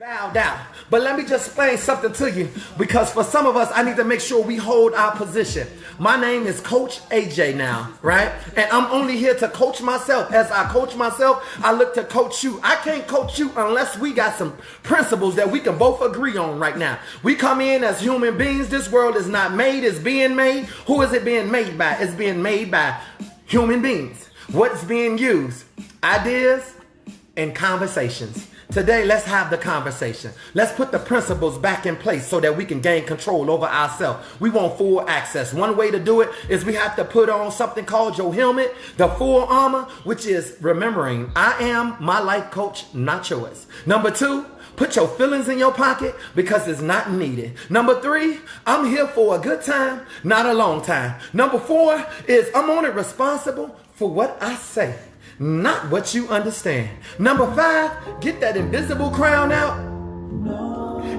Bow down. But let me just explain something to you, because for some of us, I need to make sure we hold our position. My name is Coach AJ now, right? And I'm only here to coach myself. As I coach myself, I look to coach you. I can't coach you unless we got some principles that we can both agree on right now. We come in as human beings. This world is not made, it's being made. Who is it being made by? It's being made by human beings. What's being used? Ideas and conversations. Today, let's have the conversation. Let's put the principles back in place so that we can gain control over ourselves. We want full access. One way to do it is we have to put on something called your helmet, the full armor, which is remembering, I am my life coach, not yours. Number two, put your feelings in your pocket because it's not needed. Number three, I'm here for a good time, not a long time. Number four is I'm only responsible for what I say, not what you understand. Number five, get that invisible crown out.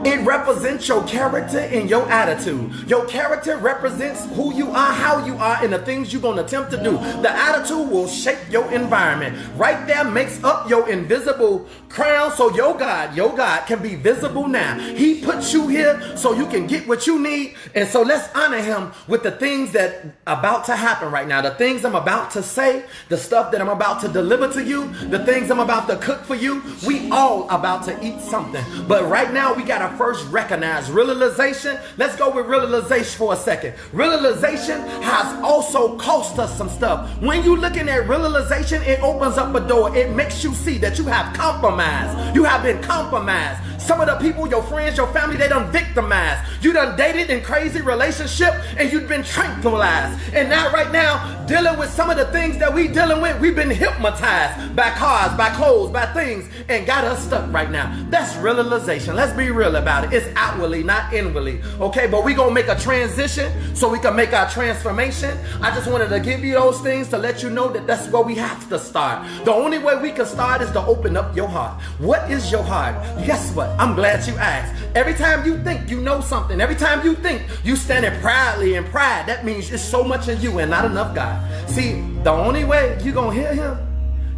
It represents your character and your attitude. Your character represents who you are, how you are, and the things you're going to attempt to do. The attitude will shape your environment. Right there makes up your invisible crown, so your God can be visible now. He put you here so you can get what you need. And so let's honor him with the things that are about to happen right now. The things I'm about to say, the stuff that I'm about to deliver to you, the things I'm about to cook for you. We all about to eat something. But right now we got to first recognize realization. Let's go with realization for a second. Realization has also cost us some stuff. When you're looking at realization, it opens up a door. It makes you see that you have compromised. You have been compromised. Some of the people, your friends, your family, they done victimized. You done dated in crazy relationship and you've been tranquilized. And now right now, dealing with some of the things that we dealing with, we've been hypnotized by cars, by clothes, by things, and got us stuck right now. That's realization. Let's be real about it. It's outwardly, not inwardly. Okay, but we gonna make a transition so we can make our transformation. I just wanted to give you those things to let you know that that's where we have to start. The only way we can start is to open up your heart. What is your heart? Guess what? I'm glad you asked. Every time you think you know something, every time you think you standing proudly in pride, that means it's so much in you and not enough God. See, the only way you're gonna hear him,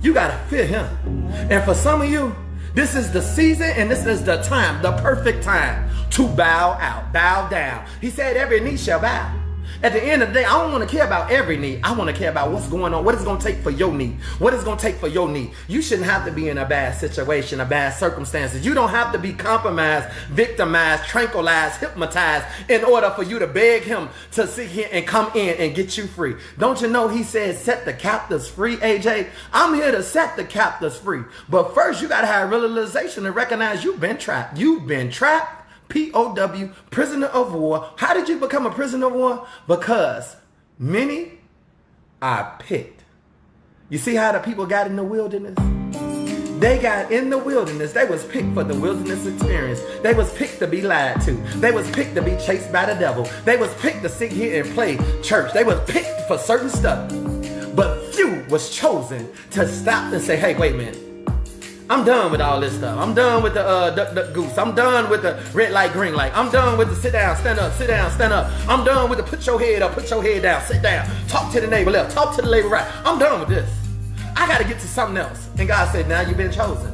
you gotta fear him. And for some of you, this is the season and this is the time, the perfect time to bow out, bow down. He said every knee shall bow. At the end of the day, I don't want to care about every knee. I want to care about what's going on, what it's going to take for your knee. What it's going to take for your knee. You shouldn't have to be in a bad situation, a bad circumstances. You don't have to be compromised, victimized, tranquilized, hypnotized in order for you to beg him to sit here and come in and get you free. Don't you know he said set the captives free, AJ? I'm here to set the captives free. But first, you got to have realization to recognize you've been trapped. You've been trapped. POW, prisoner of war. How did you become a prisoner of war? Because many are picked. You see how the people got in the wilderness? They got in the wilderness. They was picked for the wilderness experience. They was picked to be lied to. They was picked to be chased by the devil. They was picked to sit here and play church. They was picked for certain stuff. But few was chosen to stop and say, hey, wait a minute. I'm done with all this stuff. I'm done with the duck goose. I'm done with the red light, green light. I'm done with the sit down, stand up, sit down, stand up. I'm done with the put your head up, put your head down, sit down. Talk to the neighbor left, talk to the neighbor right. I'm done with this. I got to get to something else. And God said, now you've been chosen.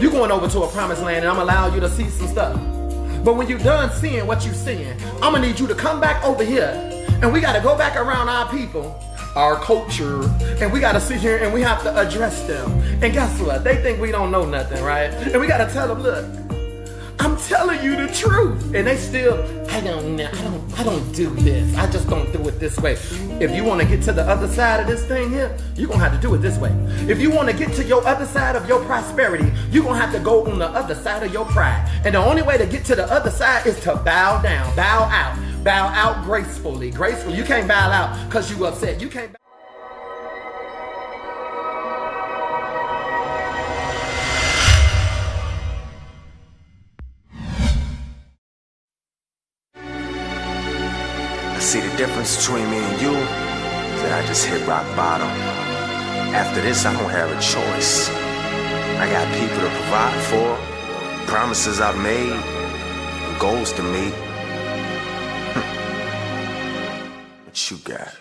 You're going over to a promised land and I'm allowing you to see some stuff. But when you're done seeing what you're seeing, I'm going to need you to come back over here. And we got to go back around our people, our culture, and we got to sit here and we have to address them. And guess what? They think we don't know nothing, right? And we got to tell them, look, I'm telling you the truth. And they still, I don't do this. I just don't do it this way. If you want to get to the other side of this thing here, you're going to have to do it this way. If you want to get to your other side of your prosperity, you're going to have to go on the other side of your pride. And the only way to get to the other side is to bow down, bow out. Bow out gracefully. Gracefully. You can't bow out because you upset. You can't. I see the difference between me and you is that I just hit rock bottom. After this, I don't have a choice. I got people to provide for, promises I've made, and goals to meet. What you got?